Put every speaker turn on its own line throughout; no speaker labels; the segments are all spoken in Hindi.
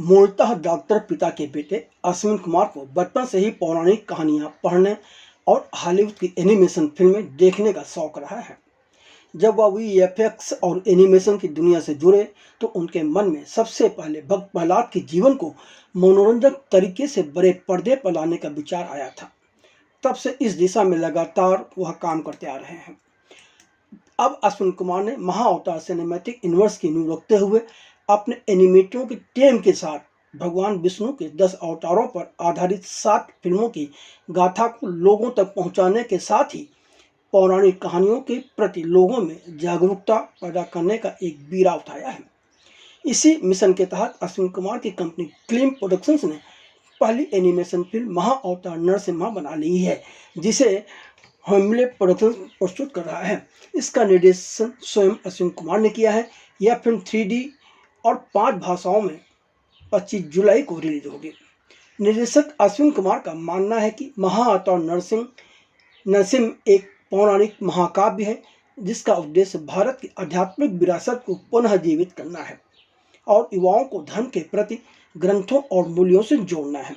मूलतः डॉक्टर पिता के बेटे अश्विन कुमार को बचपन से ही पौराणिक कहानियां पढ़ने और हॉलीवुड की एनिमेशन फिल्में देखने का शौक रहा है। जब वह वीएफएक्स और एनिमेशन की दुनिया से जुड़े तो उनके मन में सबसे पहले भक्त प्रहलाद के जीवन को मनोरंजक तरीके से बड़े पर्दे पर लाने का विचार आया था। तब से इस दिशा में लगातार वह काम करते आ रहे हैं। अब अश्विन कुमार ने महाअवतार सिनेमैटिक यूनिवर्स की नींव रखते हुए अपने एनिमेटरों की टीम के साथ भगवान विष्णु के 10 अवतारों पर आधारित 7 फिल्मों की गाथा को लोगों तक पहुंचाने के साथ ही पौराणिक कहानियों के प्रति लोगों में जागरूकता पैदा करने का एक बीड़ा उठाया है। इसी मिशन के तहत अश्विन कुमार की कंपनी क्लीम प्रोडक्शंस ने पहली एनिमेशन फिल्म महाअवतार नरसिम्हा बना ली है, जिसे होमले प्रोडक्शन प्रस्तुत कर रहा है। इसका निर्देशन स्वयं अश्विन कुमार ने किया है। यह फिल्म 3D और 5 भाषाओं में 25 जुलाई को रिलीज होगी। निर्देशक अश्विन कुमार का मानना है कि महाअवतार नरसिम्हा एक पौराणिक महाकाव्य है, जिसका उद्देश्य भारत की आध्यात्मिक विरासत को पुनः जीवित करना है और युवाओं को धर्म के प्रति ग्रंथों और मूल्यों से जोड़ना है।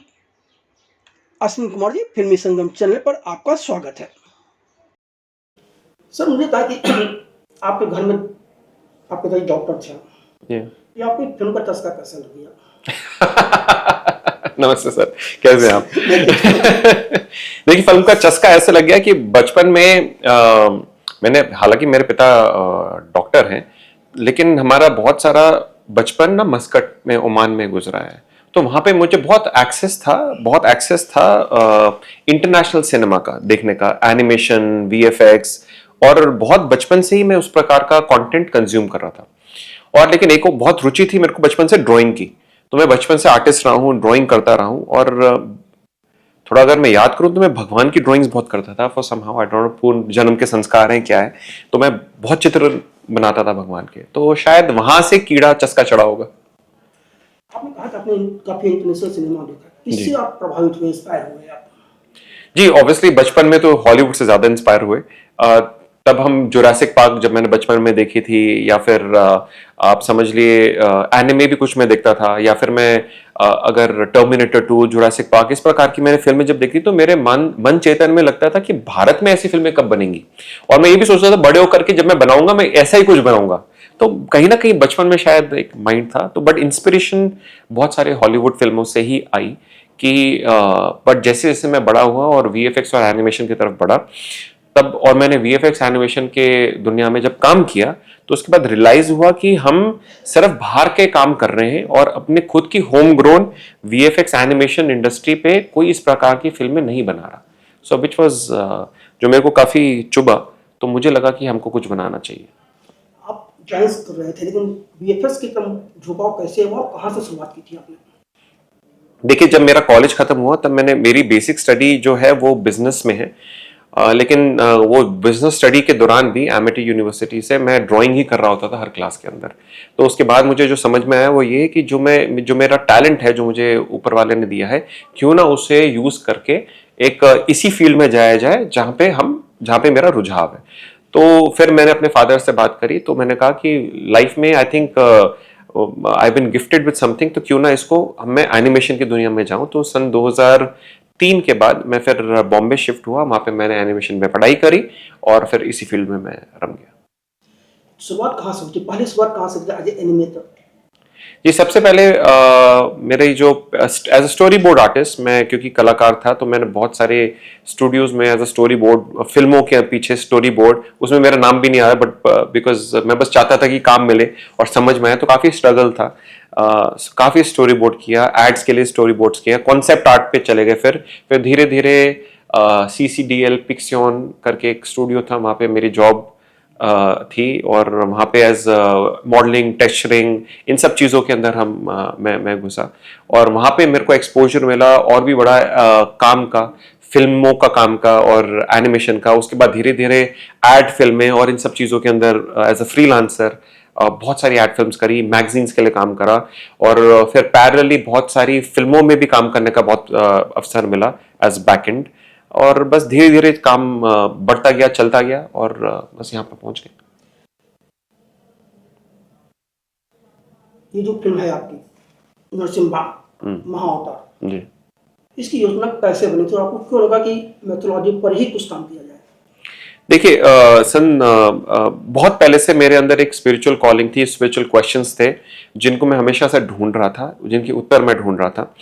अश्विन कुमार जी, फिल्मी संगम चैनल पर आपका स्वागत है। सर, मुझे कहा कि आपके घर में आपके दादी डॉक्टर थे, ये आपको फिल्म का चस्का कैसे लग गया?
नमस्ते सर, कैसे हैं आप? देखिए, फिल्म का चस्का ऐसे लग गया कि बचपन में मैंने, हालांकि मेरे पिता डॉक्टर हैं, लेकिन हमारा बहुत सारा बचपन ना मस्कट में, ओमान में गुजरा है। तो वहां पे मुझे बहुत एक्सेस था इंटरनेशनल सिनेमा का देखने का, एनिमेशन, वीएफएक्स, और बहुत बचपन से ही मैं उस प्रकार का कंटेंट कंज्यूम कर रहा था। और लेकिन एक बहुत रुचि थी मेरे को बचपन से ड्राइंग की, तो मैं बचपन से आर्टिस्ट रहा हूँ, ड्राइंग करता रहा हूँ। और थोड़ा अगर मैं याद करूँ तो मैं भगवान की ड्राइंग्स बहुत करता था। For somehow I don't know पूर्ण जन्म के संस्कार हैं क्या है, तो मैं बहुत चित्र बनाता था भगवान के। तो शायद वहां से कीड़ा चस्का चढ़ा होगा।
आपने कहा था आपने काफी इंटरनेशनल सिनेमा देखा, किससे आप प्रभावित हुए, इंस्पायर हुए आप?
जी, ऑब्वियसली बचपन में तो हॉलीवुड से ज्यादा इंस्पायर हुए। तब हम जुरासिक पार्क जब मैंने बचपन में देखी थी, या फिर आप समझ लिए एनिमे भी कुछ मैं देखता था, या फिर मैं अगर टर्मिनेटर 2, जुरासिक पार्क, इस प्रकार की मैंने फिल्में जब देखी तो मेरे मन चेतन में लगता था कि भारत में ऐसी फिल्में कब बनेंगी। और मैं ये भी सोचता था बड़े होकर के जब मैं बनाऊंगा मैं ऐसा ही कुछ बनाऊंगा। तो कहीं ना कहीं बचपन में शायद एक माइंड था। तो बट इंस्पिरेशन बहुत सारे हॉलीवुड फिल्मों से ही आई कि बट जैसे जैसे मैं बड़ा हुआ और वीएफएक्स और एनिमेशन की तरफ बढ़ा तब, और मैंने वीएफएक्स एनिमेशन के दुनिया में जब काम किया तो उसके बाद रियलाइज हुआ कि हम सिर्फ बाहर के काम कर रहे हैं और अपने खुद की home grown VFX animation industry पे कोई इस प्रकार की फिल्में नहीं बना रहा। सो विच वाज जो मेरे को काफी चुभा, तो मुझे लगा कि हमको कुछ बनाना चाहिए।
आप डांस कर रहे थे, लेकिन वीएफएक्स की तरफ झुकाव कैसे हुआ, कहाँ से शुरुआत की थी आपने?
देखिए, जब मेरा कॉलेज खत्म हुआ तब मैंने, मेरी बेसिक स्टडी जो है वो बिजनेस में है, लेकिन वो बिजनेस स्टडी के दौरान भी एमिटी यूनिवर्सिटी से मैं ड्राइंग ही कर रहा होता था हर क्लास के अंदर। तो उसके बाद मुझे जो समझ में आया वो ये है कि जो मेरा टैलेंट है, जो मुझे ऊपर वाले ने दिया है, क्यों ना उसे यूज करके एक इसी फील्ड में जाया जाए जहाँ पे मेरा रुझाव है। तो फिर मैंने अपने फादर से बात करी, तो मैंने कहा कि लाइफ में I think I been gifted with something, तो क्यों ना इसको मैं एनिमेशन की दुनिया में जाऊं। तो सन 2003 के बाद मैं फिर बॉम्बे शिफ्ट हुआ, वहां पे मैंने एनिमेशन में पढ़ाई करी और फिर इसी फील्ड में मैं रम गया।
शुरुआत कहाँ से हुई? पहली शुरुआत कहाँ से हुई एज ए एनिमेटर?
जी, सबसे पहले मेरे जो as a story board artist, मैं क्योंकि कलाकार था तो मैंने बहुत सारे स्टूडियोज में एज अ स्टोरी बोर्ड, फिल्मों के पीछे स्टोरी बोर्ड, उसमें मेरा नाम भी नहीं आया, बट बिकॉज मैं बस चाहता था कि काम मिले और समझ में आए, तो काफ़ी स्ट्रगल था। काफ़ी स्टोरी बोर्ड किया, एड्स के लिए स्टोरी बोर्ड्स किया, कॉन्सेप्ट आर्ट पे चले गए। फिर धीरे धीरे CCDL पिक्सियन करके एक स्टूडियो था, वहाँ पे मेरी जॉब थी, और वहाँ पे एज मॉडलिंग, टेक्सचरिंग, इन सब चीज़ों के अंदर मैं घुसा, और वहाँ पे मेरे को एक्सपोजर मिला और भी बड़ा काम का, फिल्मों का काम का और एनिमेशन का। उसके बाद धीरे धीरे एड फिल्में और इन सब चीज़ों के अंदर एज अ फ्रीलांसर बहुत सारी एड फिल्म्स करी, मैगजीन्स के लिए काम करा, और फिर पैरेलली बहुत सारी फिल्मों में भी काम करने का बहुत अवसर मिला एज बैक एंड। और बस धीरे धीरे काम बढ़ता गया, चलता गया, और बस यहाँ पर पहुंच गए।
ये जो फिल्म है आपकी, नरसिम्हा महाअवतार,
जी।
इसकी योजना कैसे बनी थी और आपको क्यों लगा कि मैथोलॉजी पर ही कुछ काम किया जाए?
देखिए बहुत पहले से मेरे अंदर एक स्पिरिचुअल कॉलिंग थी, स्पिरिचुअल क्वेश्चंस थे जिनको मैं हमेशा से ढूंढ रहा था, जिनके उत्तर मैं ढूंढ रहा था।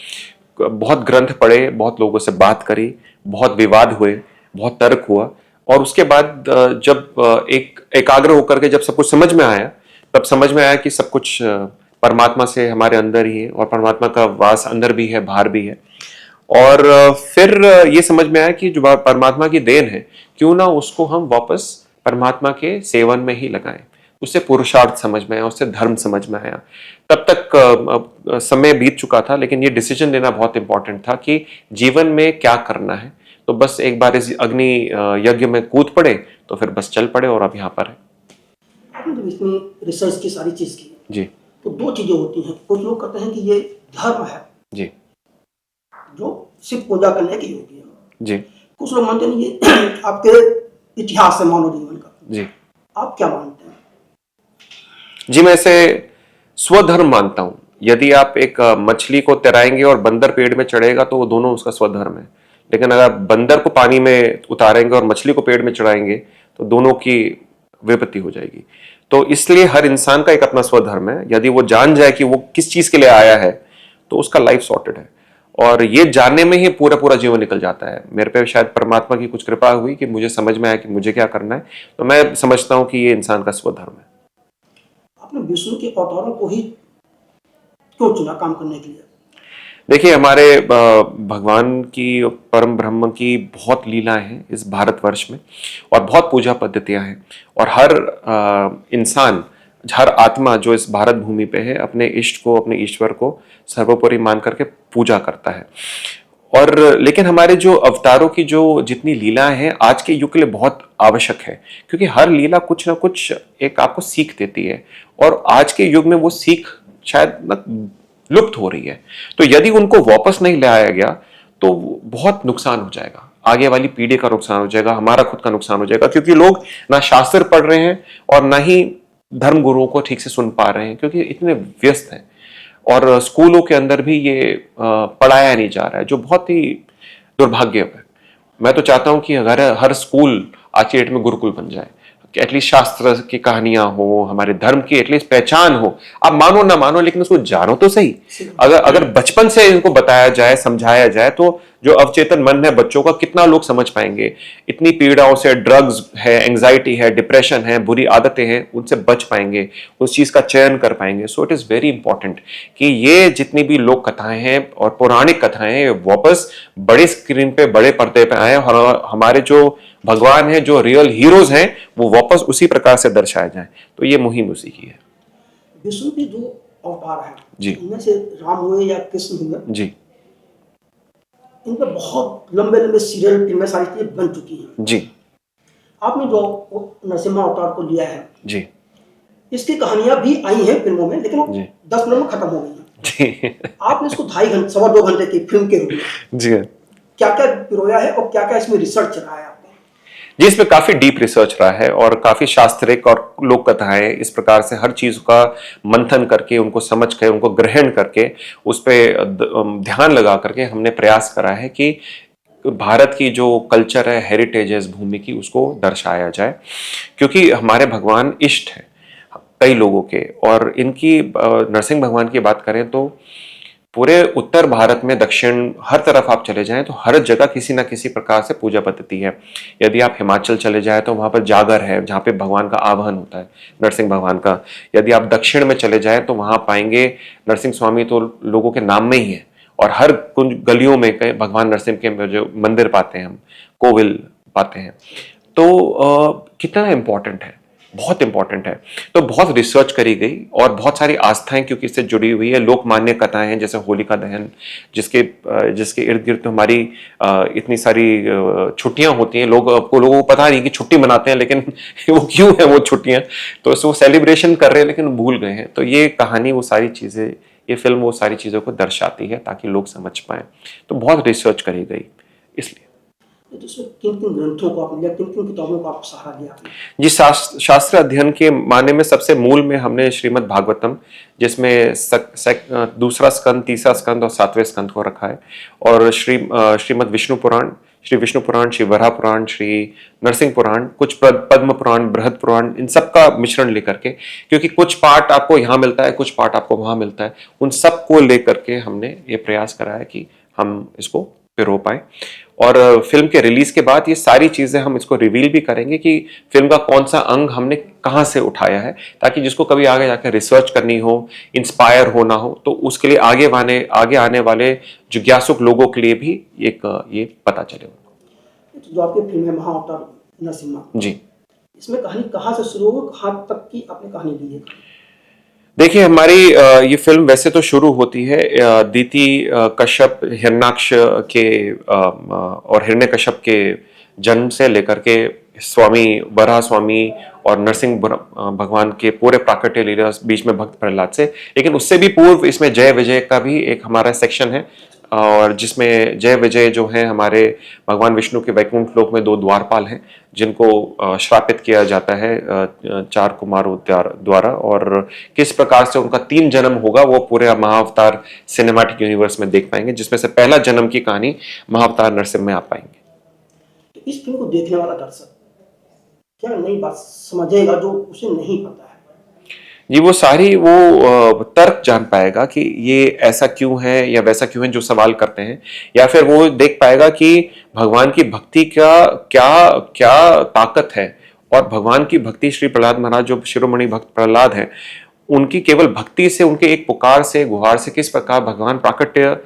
बहुत ग्रंथ पढ़े, बहुत लोगों से बात करी, बहुत विवाद हुए, बहुत तर्क हुआ, और उसके बाद जब एक एकाग्र होकर के जब सब कुछ समझ में आया, तब समझ में आया कि सब कुछ परमात्मा से हमारे अंदर ही है, और परमात्मा का वास अंदर भी है, बाहर भी है। और फिर ये समझ में आया कि जो परमात्मा की देन है, क्यों ना उसको हम वापस परमात्मा के सेवन में ही लगाएं। उससे पुरुषार्थ समझ में आया, उससे धर्म समझ में आया। तब तक समय बीत चुका था, लेकिन ये डिसीजन लेना बहुत इंपॉर्टेंट था कि जीवन में क्या करना है। तो बस एक बार इस अग्नि यज्ञ में कूद पड़े, तो फिर बस चल पड़े, और अब यहाँ पर है।
आपने जब इसमें रिसर्च की सारी चीज की,
जी।
तो दो चीजें होती हैं। कुछ लोग कहते हैं कि ये धर्म है
जी।
जो सिर्फ पूजा करने की होती है,
जी।
कुछ लोग मानते हैं ये आपके इतिहास है मानव जीवन का।
जी।
आप क्या मानते हैं?
जी, मैं इसे स्वधर्म मानता हूं। यदि आप एक मछली को तैराएंगे और बंदर पेड़ में चढ़ेगा, तो वो दोनों उसका स्वधर्म है। लेकिन अगर बंदर को पानी में उतारेंगे और मछली को पेड़ में चढ़ाएंगे, तो दोनों की विपत्ति हो जाएगी। तो इसलिए हर इंसान का एक अपना स्वधर्म है। यदि वो जान जाए कि वो किस चीज के लिए आया है, तो उसका लाइफ सॉर्टेड है। और ये जानने में ही पूरा पूरा जीवन निकल जाता है। मेरे पे शायद परमात्मा की कुछ कृपा हुई कि मुझे समझ में आया कि मुझे क्या करना है। तो मैं समझता हूं कि ये इंसान का स्वधर्म है।
आपने विष्णु के अवतारों को ही क्यों चुना काम करने के लिए?
देखिए, हमारे भगवान की, परम ब्रह्म की बहुत लीलाएं हैं इस भारतवर्ष में, और बहुत पूजा पद्धतियां हैं। और हर इंसान, हर आत्मा जो इस भारत भूमि पे है, अपने इष्ट को, अपने ईश्वर को सर्वोपरि मान करके पूजा करता है। और लेकिन हमारे जो अवतारों की जो जितनी लीलाएं हैं, आज के युग के लिए बहुत आवश्यक है, क्योंकि हर लीला कुछ ना कुछ एक आपको सीख देती है। और आज के युग में वो सीख शायद ना लुप्त हो रही है। तो यदि उनको वापस नहीं लाया गया, तो बहुत नुकसान हो जाएगा, आगे वाली पीढ़ी का नुकसान हो जाएगा, हमारा खुद का नुकसान हो जाएगा, क्योंकि लोग ना शास्त्र पढ़ रहे हैं और ना ही धर्म गुरुओं को ठीक से सुन पा रहे हैं, क्योंकि इतने व्यस्त हैं। और स्कूलों के अंदर भी ये पढ़ाया नहीं जा रहा है, जो बहुत ही दुर्भाग्य है। मैं तो चाहता हूं कि अगर हर स्कूल आज की डेट में गुरुकुल बन जाए, कि एटलीस्ट शास्त्र की कहानियां हो, हमारे धर्म की एटलीस्ट पहचान हो। आप मानो ना मानो, लेकिन उसको जानो तो सही। अगर बचपन से इनको बताया जाए, समझाया जाए, तो जो अवचेतन मन है बच्चों का, कितना लोग समझ पाएंगे। इतनी पीड़ाओं से, ड्रग्स है, एंजाइटी है, डिप्रेशन है, बुरी आदतें हैं, उनसे बच पाएंगे, उस चीज का चयन कर पाएंगे। So it is very important कि ये जितनी भी लोक कथाएं हैं और पौराणिक कथाएं हैं, वापस बड़े स्क्रीन पे, बड़े पर्दे पे आए, और हमारे जो भगवान है, जो रियल हीरोज हैं, वो वापस उसी प्रकार से दर्शाए जाए। तो ये मुहिम उसी की है।
विष्णु के जो अवतार हैं,
जी।
इनमें से राम हुए या कृष्ण हुए,
जी।
इन पर बहुत लंबे लंबे सीरियल, फिल्में, सारी चीजें बन चुकी हैं।
जी।
आपने जो नरसिम्हा अवतार को लिया है,
जी।
इसकी कहानियां भी आई हैं फिल्मों में, लेकिन वो
जी।
10 मिनट में खत्म हो गई हैं।
जी।
आपने इसको 2.5 घंटे, 2.25 घंटे की फिल्म के रूप में
जी।
क्या क्या पिरोया है और क्या क्या इसमें रिसर्च रहा है आपने?
जी, इसमें काफी डीप रिसर्च रहा है, और काफी शास्त्रिक और लोक कथाएं, इस प्रकार से हर चीज का मंथन करके, उनको समझ के, उनको ग्रहण करके, उस पर ध्यान लगा करके हमने प्रयास करा है कि भारत की जो कल्चर है, हेरिटेज है इस भूमि की, उसको दर्शाया जाए। क्योंकि हमारे भगवान इष्ट है कई लोगों के, और इनकी नरसिंह भगवान की बात करें तो पूरे उत्तर भारत में, दक्षिण, हर तरफ आप चले जाएं तो हर जगह किसी ना किसी प्रकार से पूजा पद्धति है। यदि आप हिमाचल चले जाएं तो वहां पर जागर है, जहाँ पे भगवान का आवाहन होता है, नरसिंह भगवान का। यदि आप दक्षिण में चले जाएं तो वहां पाएंगे नरसिंह स्वामी तो लोगों के नाम में ही है, और हर कुछ गलियों में भगवान नरसिंह के जो मंदिर पाते हैं, हम कोविल पाते हैं। तो कितना इंपॉर्टेंट है, बहुत इंपॉर्टेंट है। तो बहुत रिसर्च करी गई, और बहुत सारी आस्थाएं क्योंकि इससे जुड़ी हुई है, लोकमान्य कथाएं हैं, जैसे होलिका दहन, जिसके इर्द गिर्द तो हमारी इतनी सारी छुट्टियां होती हैं। लोगों को पता नहीं कि छुट्टी मनाते हैं, लेकिन वो क्यों है वो छुट्टियां, तो वो सेलिब्रेशन कर रहे हैं लेकिन भूल गए हैं। तो ये कहानी, वो सारी चीजें, ये फिल्म वो सारी चीजों को दर्शाती है ताकि लोग समझ पाए। तो बहुत रिसर्च करी गई इसलिए।
तो उसमें किन-किन ग्रंथों को आपने लिया, किन-किन किताबों का आप सहारा लिया आपने?
जी, शास्त्र अध्ययन के माने में सबसे मूल में हमने श्रीमद् भागवतम, जिसमें दूसरा स्कंद, तीसरा स्कंद और सातवें स्कंद को रखा है, और श्रीमद् विष्णु पुराण, श्री विष्णु पुराण, श्री वराह पुराण, श्री नरसिंह पुराण, कुछ पद्म पुराण, बृहद पुराण, इन सब का मिश्रण लेकर के, क्योंकि कुछ पार्ट आपको यहाँ मिलता है, कुछ पार्ट आपको वहां मिलता है, उन सब को लेकर के हमने ये प्रयास करा है कि हम इसको पिरो पाए। और फिल्म के रिलीज के बाद ये सारी चीजें हम इसको रिवील भी करेंगे कि फिल्म का कौन सा अंग हमने कहाँ से उठाया है, ताकि जिसको कभी आगे जाकर रिसर्च करनी हो, इंस्पायर होना हो, तो उसके लिए आगे आने वाले जिज्ञासुक लोगों के लिए भी एक ये पता चले उनको।
तो जो आपकी फिल्म है महाअवतार नरसिम्हा,
जी,
इसमें कहानी कहाँ से शुरू हो, कहाँ तक की आपने कहानी ली है?
देखिए, हमारी ये फिल्म वैसे तो शुरू होती है दीति कश्यप हिरण्याक्ष के और हिरण्यकश्यप के जन्म से लेकर के स्वामी वराह स्वामी और नरसिंह भगवान के पूरे प्राकट्य लीला बीच में भक्त प्रहलाद से, लेकिन उससे भी पूर्व इसमें जय विजय का भी एक हमारा सेक्शन है, और जिसमें जय विजय जो है हमारे भगवान विष्णु के वैकुंठ लोक में 2 द्वारपाल हैं, जिनको श्रापित किया जाता है 4 कुमारों द्वारा, और किस प्रकार से उनका 3 जन्म होगा वो पूरे महाअवतार सिनेमैटिक यूनिवर्स में देख पाएंगे, जिसमें से पहला जन्म की कहानी महाअवतार नरसिम्हा में आ पाएंगे।
तो इस फिल्म को देखने वाला दर्शक क्या नई बात समझेगा जो उसे नहीं पता है?
जी, वो सारी तर्क जान पाएगा कि ये ऐसा क्यों है या वैसा क्यों है जो सवाल करते हैं, या फिर वो देख पाएगा कि भगवान की भक्ति का क्या क्या ताकत है, और भगवान की भक्ति श्री प्रहलाद महाराज जो शिरोमणि भक्त प्रहलाद हैं, उनकी केवल भक्ति से, उनके एक पुकार से, गुहार से किस प्रकार भगवान प्राकट्य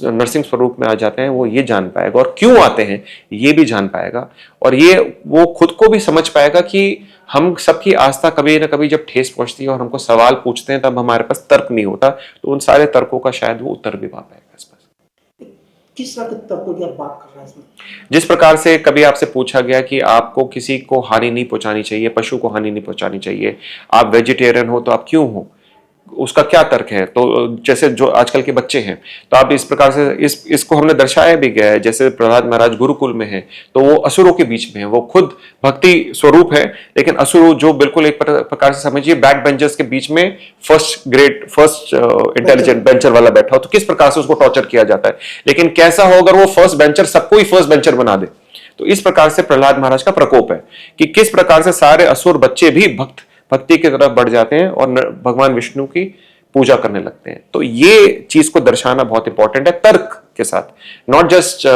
नरसिंह स्वरूप में आ जाते हैं, वो ये जान पाएगा, और क्यों आते हैं ये भी जान पाएगा, और ये वो खुद को भी समझ पाएगा कि हम सबकी आस्था कभी ना कभी जब ठेस पहुंचती है और हमको सवाल पूछते हैं, तब हमारे पास तर्क नहीं होता, तो उन सारे तर्कों का शायद वो उत्तर भी पा पाएगा इस पर।
किस तरह के तर्कों की आप बात कर रहे हैं इसमें?
जिस प्रकार से कभी आपसे पूछा गया कि आपको किसी को हानि नहीं पहुंचानी चाहिए, पशु को हानि नहीं पहुंचानी चाहिए, आप वेजिटेरियन हो तो आप क्यों हो, उसका क्या तर्क है, तो जैसे जो आजकल के बच्चे हैं, तो आप इस प्रकार से इसको हमने दर्शाया भी गया है। जैसे प्रहलाद महाराज गुरुकुल में है, तो वो असुरों के बीच में है, वो खुद भक्ति स्वरूप है, लेकिन असुर जो बिल्कुल एक प्रकार से समझिए बैक बेंचर्स के बीच में फर्स्ट इंटेलिजेंट बेंचर वाला बैठा हो, तो किस प्रकार से उसको टॉर्चर किया जाता है, लेकिन कैसा हो अगर वो फर्स्ट बेंचर सबको ही फर्स्ट बेंचर बना दे। तो इस प्रकार से प्रहलाद महाराज का प्रकोप है कि किस प्रकार से सारे असुर बच्चे भी भक्ति की तरफ बढ़ जाते हैं और भगवान विष्णु की पूजा करने लगते हैं। तो ये चीज को दर्शाना बहुत इंपॉर्टेंट है, तर्क के साथ, नॉट जस्ट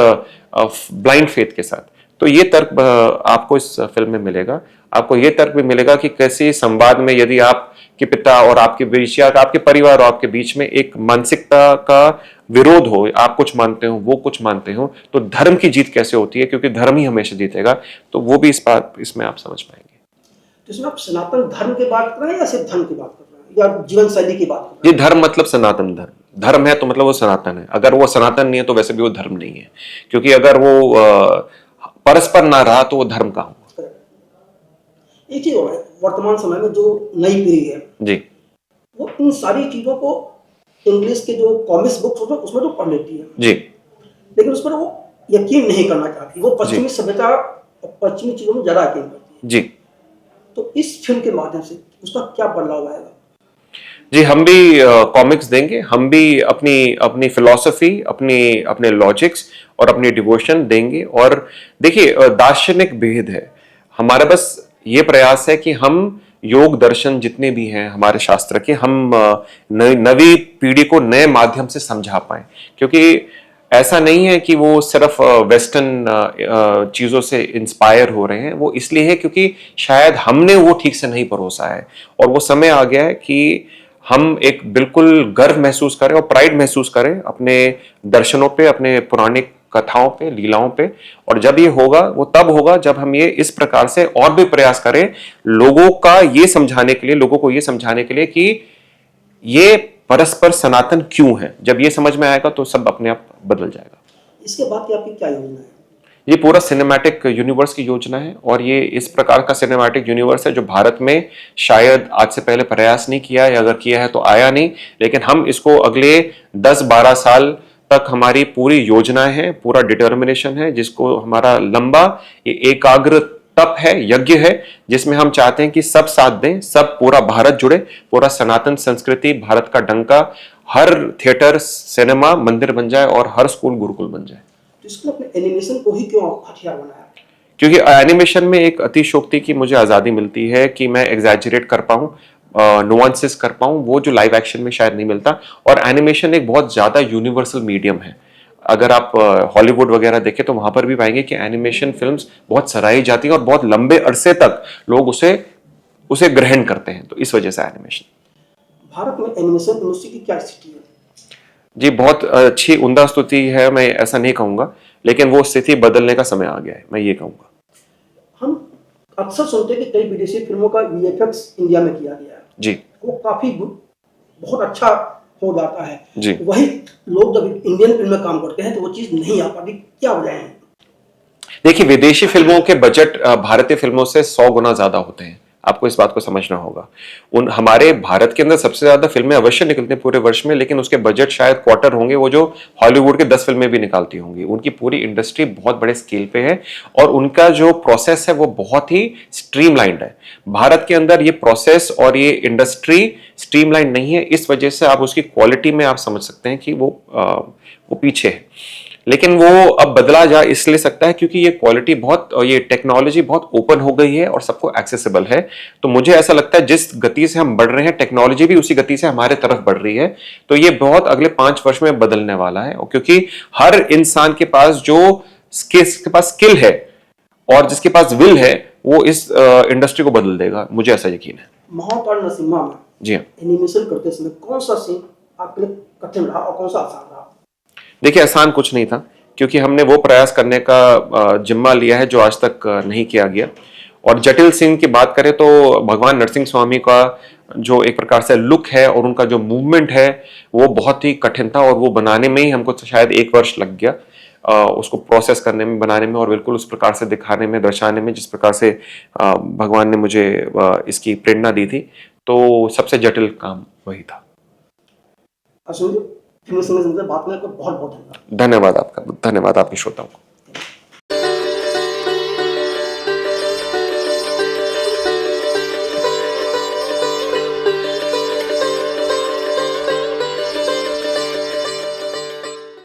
ब्लाइंड फेथ के साथ। तो ये तर्क आपको इस फिल्म में मिलेगा। आपको ये तर्क भी मिलेगा कि कैसे संवाद में यदि आपके पिता और आपके बीच या आपके परिवार और आपके बीच में एक मानसिकता का विरोध हो, आप कुछ मानते हो वो कुछ मानते हो, तो धर्म की जीत कैसे होती है, क्योंकि धर्म ही हमेशा जीतेगा। तो वो भी इसमें आप समझ पाएंगे।
तो इसमें आप सनातन धर्म की बात कर रहे हैं या सिर्फ धर्म की बात कर रहे हैं, या जीवन शैली की बात कर रहे हैं?
ये धर्म मतलब सनातन धर्म, धर्म है तो मतलब वो सनातन है, अगर वो सनातन नहीं है तो वैसे भी वो धर्म नहीं है, क्योंकि अगर वो परस्पर ना रहा तो वो धर्म कहाँ हुआ।
एक चीज और है, वर्तमान समय में जो नई पीढ़ी है
जी,
वो इन सारी चीजों को इंग्लिश के जो कॉमिक्स बुक्स होते हैं उसमें तो पढ़ लेती है
जी,
लेकिन उस पर वो यकीन नहीं करना चाहती, वो पश्चिमी सभ्यता और पश्चिमी चीजों में ज्यादा यकीन करती है।
जी,
तो इस फिल्म के माध्यम से उसका क्या बदलाव आएगा?
जी, हम भी कॉमिक्स देंगे, हम भी अपनी फिलॉसफी, अपने लॉजिक्स और अपनी डिवोशन देंगे। और देखिए, दार्शनिक भेद है हमारा, बस ये प्रयास है कि हम योग दर्शन जितने भी हैं हमारे शास्त्र के, हम नवी पीढ़ी को नए माध्यम से समझा पाए, क्योंकि ऐसा नहीं है कि वो सिर्फ वेस्टर्न चीजों से इंस्पायर हो रहे हैं, वो इसलिए है क्योंकि शायद हमने वो ठीक से नहीं परोसा है, और वो समय आ गया है कि हम एक बिल्कुल गर्व महसूस करें और प्राइड महसूस करें अपने दर्शनों पे, अपने पौराणिक कथाओं पे, लीलाओं पे। और जब ये होगा वो तब होगा जब हम ये इस प्रकार से और भी प्रयास करें लोगों को ये समझाने के लिए कि ये परस्पर सनातन क्यों है। जब ये समझ में आएगा तो सब अपने आप बदल जाएगा।
इसके बाद की आपकी क्या योजना है?
ये पूरा सिनेमैटिक यूनिवर्स की योजना है, और ये इस प्रकार का सिनेमैटिक यूनिवर्स है जो भारत में शायद आज से पहले प्रयास नहीं किया है, अगर किया है तो आया नहीं, लेकिन हम इसको अगले 10-12 साल तक हमारी पूरी योजनाएं हैं, पूरा डिटर्मिनेशन है, जिसको हमारा लंबा ये एकाग्र तप है, यज्ञ है, जिसमें हम चाहते हैं कि सब साथ दें, सब पूरा भारत जुड़े, पूरा सनातन संस्कृति, भारत का डंका हर थिएटर, सिनेमा मंदिर बन जाए और हर स्कूल गुरुकुल बन जाए।
तो इसको अपने एनिमेशन को ही क्यों हथियार बनाया?
क्योंकि एनिमेशन में एक अतिशोक्ति की मुझे आज़ादी मिलती है कि मैं एग्जैजरेट कर पाऊँ, नुआंसेस कर पाऊँ, वो जो लाइव एक्शन में शायद नहीं मिलता। और एनिमेशन एक बहुत ज़्यादा यूनिवर्सल मीडियम है। अगर आप हॉलीवुड वगैरह देखें तो वहाँ पर भी पाएंगे कि एनिमेशन फिल्म्स बहुत सराही जाती हैं और बहुत लंबे अरसे तक लोग उसे उसे ग्रहण करते हैं, तो इस वजह से एनिमेशन।
भारत में एनिमेशन इंडस्ट्री की क्या स्थिति है?
जी, बहुत अच्छी उम्दा स्तुति है, मैं ऐसा नहीं कहूँगा, लेकिन वो स्थिति बदलने का समय आ गया है, मैं ये कहूँगा।
हम अक्सर सुनते हैं कि कई विदेशी फिल्मों का वीएफएक्स इंडिया में किया गया है,
जी
वो काफी बहुत अच्छा हो जाता है,
जी।
वही लोग जब इंडियन फिल्म में काम करते हैं तो वो चीज नहीं आ पाती, क्या वजह है?
देखिए, विदेशी फिल्मों के बजट भारतीय फिल्मों से 100 गुना ज्यादा होते हैं, आपको इस बात को समझना होगा। उन हमारे भारत के अंदर सबसे ज्यादा फिल्में अवश्य निकलती हैं पूरे वर्ष में, लेकिन उसके बजट शायद क्वार्टर होंगे वो जो हॉलीवुड के 10 फिल्में भी निकालती होंगी। उनकी पूरी इंडस्ट्री बहुत बड़े स्केल पे है और उनका जो प्रोसेस है वो बहुत ही स्ट्रीमलाइंड है। भारत के अंदर ये प्रोसेस और ये इंडस्ट्री स्ट्रीमलाइंड नहीं है, इस वजह से आप उसकी क्वालिटी में आप समझ सकते हैं कि वो पीछे है। लेकिन वो अब बदला जा इसलिए सकता है क्योंकि ये क्वालिटी बहुत और ये टेक्नोलॉजी बहुत ओपन हो गई है और सबको एक्सेसिबल है। तो मुझे ऐसा लगता है जिस गति से हम बढ़ रहे हैं, टेक्नोलॉजी भी उसी गति से हमारे तरफ बढ़ रही है। तो ये बहुत अगले 5 वर्ष में बदलने वाला है, और क्योंकि हर इंसान के पास जो स्किल है और जिसके पास विल है, वो इस इंडस्ट्री को बदल देगा, मुझे ऐसा यकीन है।
महाकाल नरसिम्हा में
जी हाँ।
एनिमेशन करते समय कौन सा सीन आपके लिए कठिन रहा और कौन सा आसान रहा?
देखिए, आसान कुछ नहीं था, क्योंकि हमने वो प्रयास करने का जिम्मा लिया है जो आज तक नहीं किया गया। और जटिल सीन की बात करें तो भगवान नरसिंह स्वामी का जो एक प्रकार से लुक है और उनका जो मूवमेंट है वो बहुत ही कठिन था, और वो बनाने में ही हमको तो शायद 1 वर्ष लग गया, उसको प्रोसेस करने में, बनाने में, और बिल्कुल उस प्रकार से दिखाने में, दर्शाने में जिस प्रकार से भगवान ने मुझे इसकी प्रेरणा दी थी। तो सबसे जटिल काम वही था।
अश्विन जी, फिल्म संगे बात करने को बहुत बहुत धन्यवाद।
धन्यवाद आपका, धन्यवाद आपके श्रोताओं को।